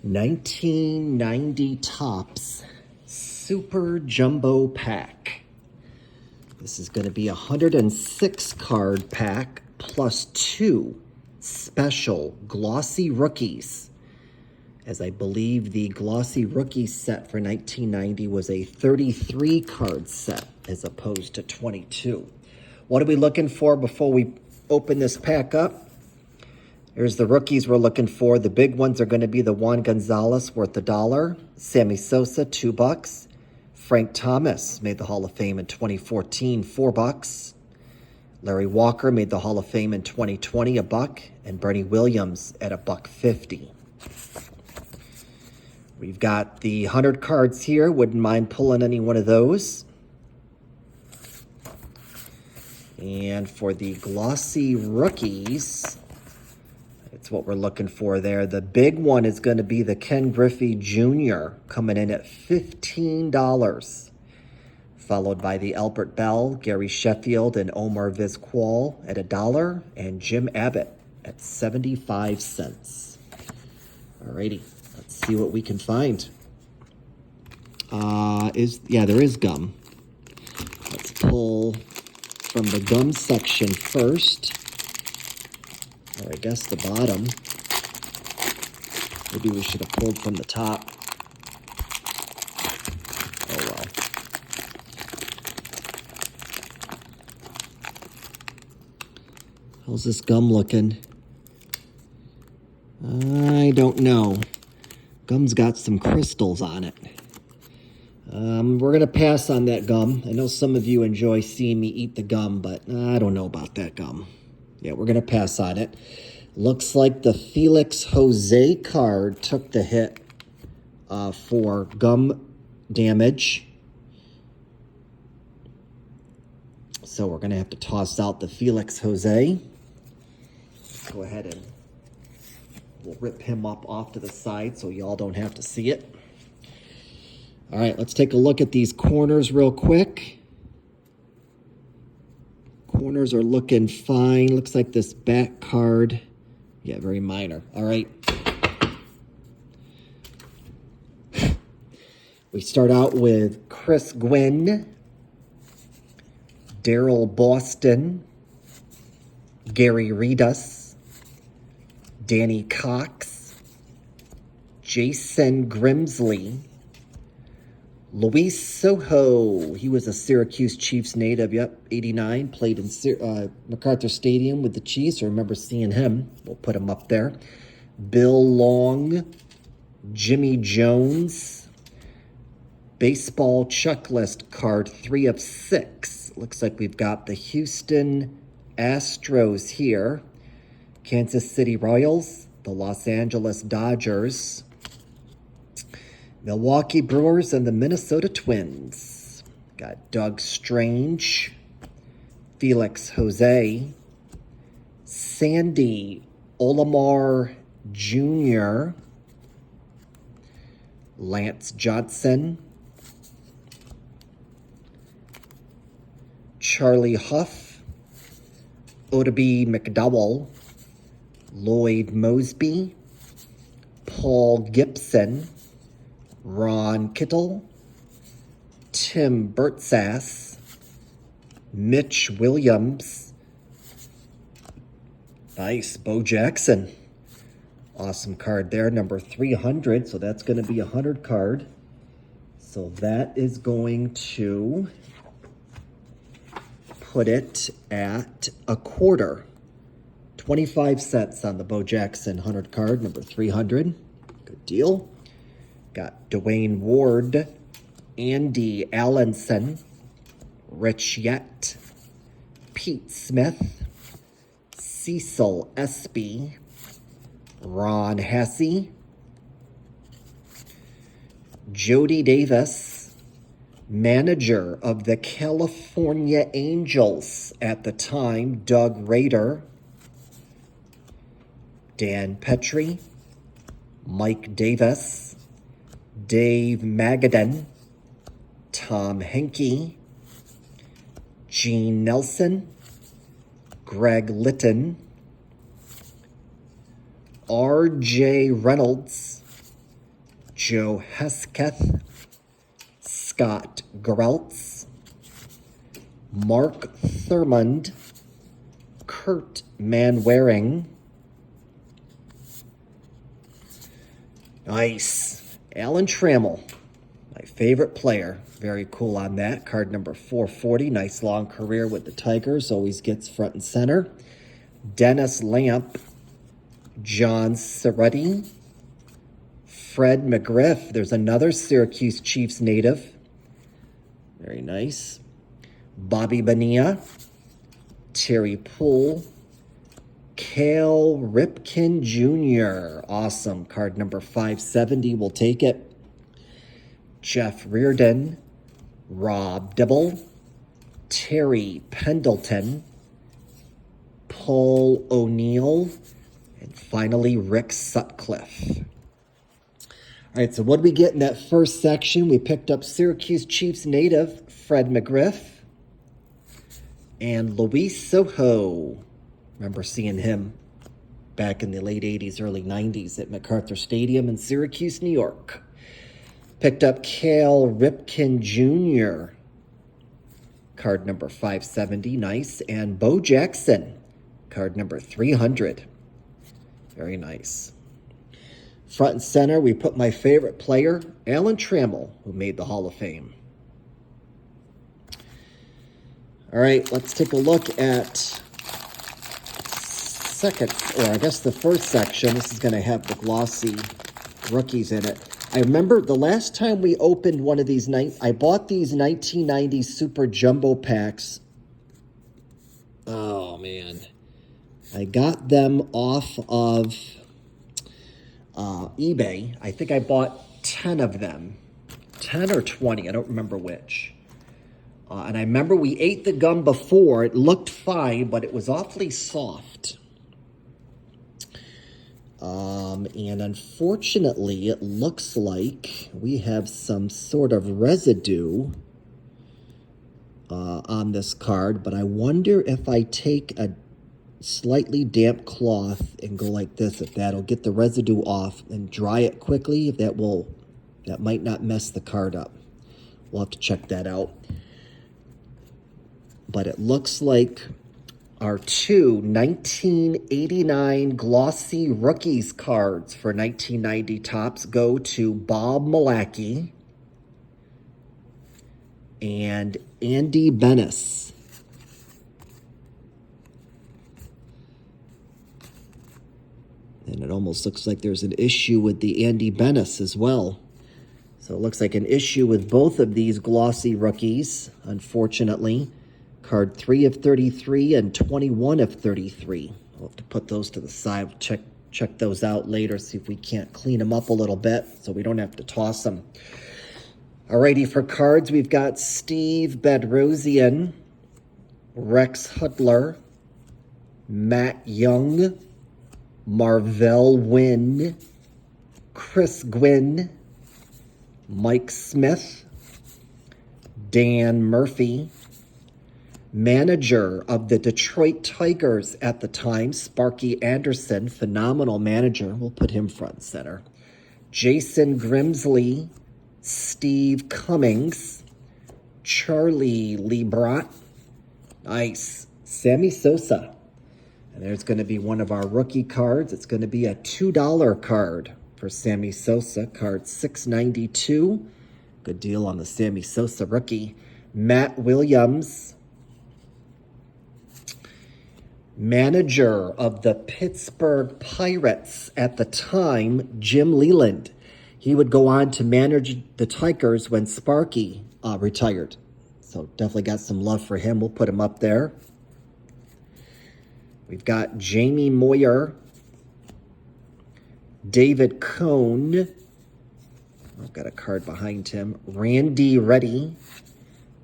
1990 Topps Super Jumbo Pack. This is going to be a 106 card pack plus 2 special glossy rookies, as I believe the glossy rookie set for 1990 was a 33 card set as opposed to 22. What are we looking for before we open this pack up? Here's the rookies we're looking for. The big ones are going to be the Juan Gonzalez, worth $1. Sammy Sosa, $2. Frank Thomas made the Hall of Fame in 2014, $4. Larry Walker made the Hall of Fame in 2020, $1. And Bernie Williams at $1.50. We've got the 100 cards here. Wouldn't mind pulling any one of those. And for the glossy rookies, it's what we're looking for there. The big one is going to be the Ken Griffey Jr. coming in at $15, followed by the Albert Bell, Gary Sheffield, and Omar Vizquel at $1, and Jim Abbott at 75 cents. Alrighty, let's see what we can find. There is gum. Let's pull from the gum section first. Or I guess the bottom. Maybe we should have pulled from the top. Oh well. How's this gum looking? I don't know. Gum's got some crystals on it. We're going to pass on that gum. I know some of you enjoy seeing me eat the gum, but I don't know about that gum. Yeah, we're going to pass on it. Looks like the Felix Jose card took the hit for gum damage. So we're going to have to toss out the Felix Jose. Go ahead and we'll rip him up off to the side so y'all don't have to see it. All right, let's take a look at these corners real quick. Corners are looking fine. Looks like this back card, yeah, very minor. All right. We start out with Chris Gwynn, Daryl Boston, Gary Redus, Danny Cox, Jason Grimsley, Luis Sojo. He was a Syracuse Chiefs native, 89. Played in MacArthur Stadium with the Chiefs. I remember seeing him. We'll put him up there. Bill Long, Jimmy Jones. Baseball checklist card, 3 of 6. Looks like we've got the Houston Astros here. Kansas City Royals, the Los Angeles Dodgers, Milwaukee Brewers, and the Minnesota Twins. Got Doug Strange, Felix Jose, Sandy Olamar Jr., Lance Johnson, Charlie Huff, Oddibe McDowell, Lloyd Mosby, Paul Gibson, Ron Kittle, Tim Burtsass, Mitch Williams. Nice, Bo Jackson. Awesome card there, number 300. So that's going to be a 100 card. So that is going to put it at $0.25. 25 cents on the Bo Jackson 100 card, number 300. Good deal. Got Dwayne Ward, Andy Allenson, Rich Yett, Pete Smith, Cecil Espy, Ron Hassey, Jody Davis, manager of the California Angels at the time, Doug Rader, Dan Petrie, Mike Davis, Dave Magadan, Tom Henke, Gene Nelson, Greg Litton, R.J. Reynolds, Joe Hesketh, Scott Greltz, Mark Thurmond, Kurt Manwaring. Nice. Alan Trammell, my favorite player. Very cool on that. Card number 440. Nice long career with the Tigers. Always gets front and center. Dennis Lamp, John Cerruti, Fred McGriff. There's another Syracuse Chiefs native. Very nice. Bobby Bonilla, Terry Poole, Cal Ripken Jr. Awesome. Card number 570. We'll take it. Jeff Reardon, Rob Dibble, Terry Pendleton, Paul O'Neill, and finally Rick Sutcliffe. All right, so what did we get in that first section? We picked up Syracuse Chiefs native Fred McGriff and Luis Soho. Remember seeing him back in the late 80s, early 90s at MacArthur Stadium in Syracuse, New York. Picked up Cal Ripken Jr., card number 570, nice. And Bo Jackson, card number 300. Very nice. Front and center, we put my favorite player, Alan Trammell, who made the Hall of Fame. All right, let's take a look at the first section. This is going to have the glossy rookies in it. I remember the last time we opened one of these, I bought these 1990 Super Jumbo packs. Oh, man. I got them off of eBay. I think I bought 10 of them. 10 or 20, I don't remember which. And I remember we ate the gum before. It looked fine, but it was awfully soft. And unfortunately, it looks like we have some sort of residue on this card. But I wonder if I take a slightly damp cloth and go like this, if that'll get the residue off, and dry it quickly, if that might not mess the card up. We'll have to check that out. But it looks like our two 1989 glossy rookies cards for 1990 Topps go to Bob Malacky and Andy Benes. And it almost looks like there's an issue with the Andy Benes as well. So it looks like an issue with both of these glossy rookies, unfortunately. Card 3 of 33 and 21 of 33. We'll have to put those to the side. We'll check those out later, see if we can't clean them up a little bit so we don't have to toss them. Alrighty, for cards, we've got Steve Bedrosian, Rex Hudler, Matt Young, Marvell Wynn, Chris Gwynn, Mike Smith, Dan Murphy, manager of the Detroit Tigers at the time, Sparky Anderson, phenomenal manager. We'll put him front and center. Jason Grimsley, Steve Cummings, Charlie Lebrot, nice. Sammy Sosa. And there's going to be one of our rookie cards. It's going to be a $2 card for Sammy Sosa, card $6.92. Good deal on the Sammy Sosa rookie. Matt Williams, manager of the Pittsburgh Pirates at the time, Jim Leland. He would go on to manage the Tigers when Sparky retired. So definitely got some love for him. We'll put him up there. We've got Jamie Moyer, David Cohn. I've got a card behind him. Randy Reddy,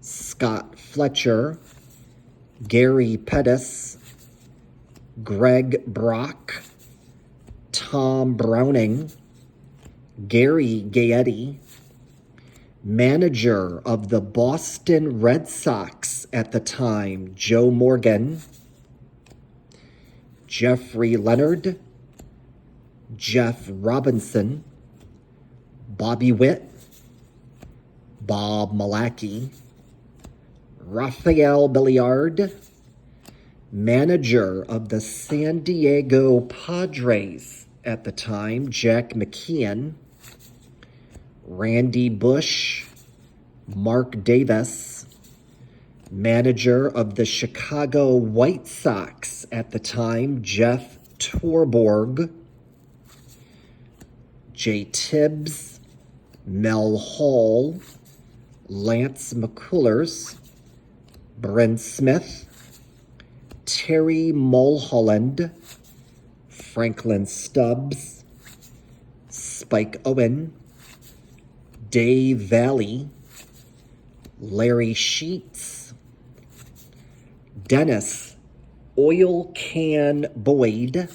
Scott Fletcher, Gary Pettis, Greg Brock, Tom Browning, Gary Gaetti, manager of the Boston Red Sox at the time, Joe Morgan, Jeffrey Leonard, Jeff Robinson, Bobby Witt, Bob Malacky, Rafael Billiard, manager of the San Diego Padres at the time, Jack McKeon, Randy Bush, Mark Davis, manager of the Chicago White Sox at the time, Jeff Torborg, Jay Tibbs, Mel Hall, Lance McCullers, Bryn Smith, Terry Mulholland, Franklin Stubbs, Spike Owen, Dave Valley, Larry Sheets, Dennis Oil Can Boyd,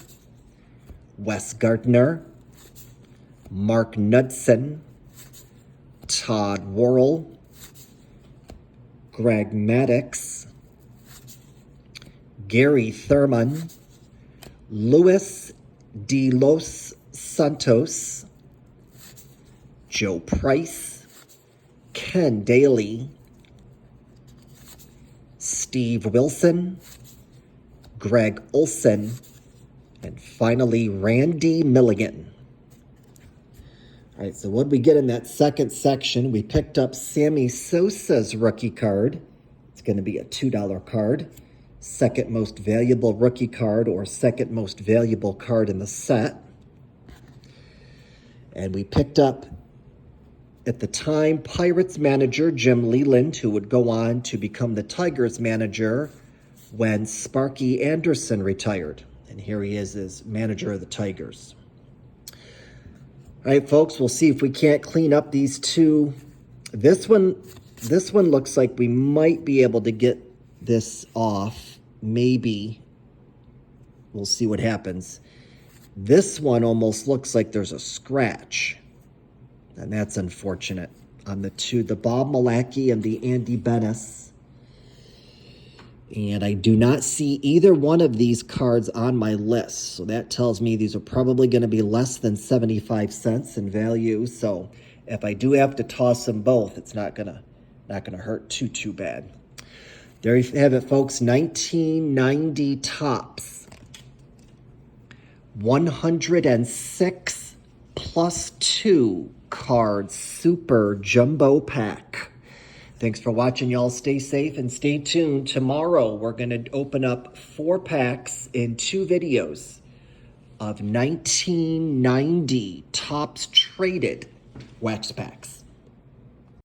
Wes Gardner, Mark Knudsen, Todd Worrell, Greg Maddox, Gary Thurman, Luis de los Santos, Joe Price, Ken Daly, Steve Wilson, Greg Olson, and finally Randy Milligan. All right, so what did we get in that second section? We picked up Sammy Sosa's rookie card. It's going to be a $2 card. Second most valuable rookie card, or second most valuable card in the set. And we picked up, at the time, Pirates manager Jim Leyland, who would go on to become the Tigers manager when Sparky Anderson retired. And here he is as manager of the Tigers. All right, folks, we'll see if we can't clean up these two. This one looks like we might be able to get this off. Maybe. We'll see what happens. This one almost looks like there's a scratch. And that's unfortunate on the two, the Bob Malacky and the Andy Benes. And I do not see either one of these cards on my list. So that tells me these are probably going to be less than 75 cents in value. So if I do have to toss them both, it's not gonna hurt too bad. There you have it, folks. 1990 Topps. 106 plus 2 card super jumbo pack. Thanks for watching, y'all. Stay safe and stay tuned. Tomorrow, we're going to open up 4 packs in 2 videos of 1990 Topps traded wax packs.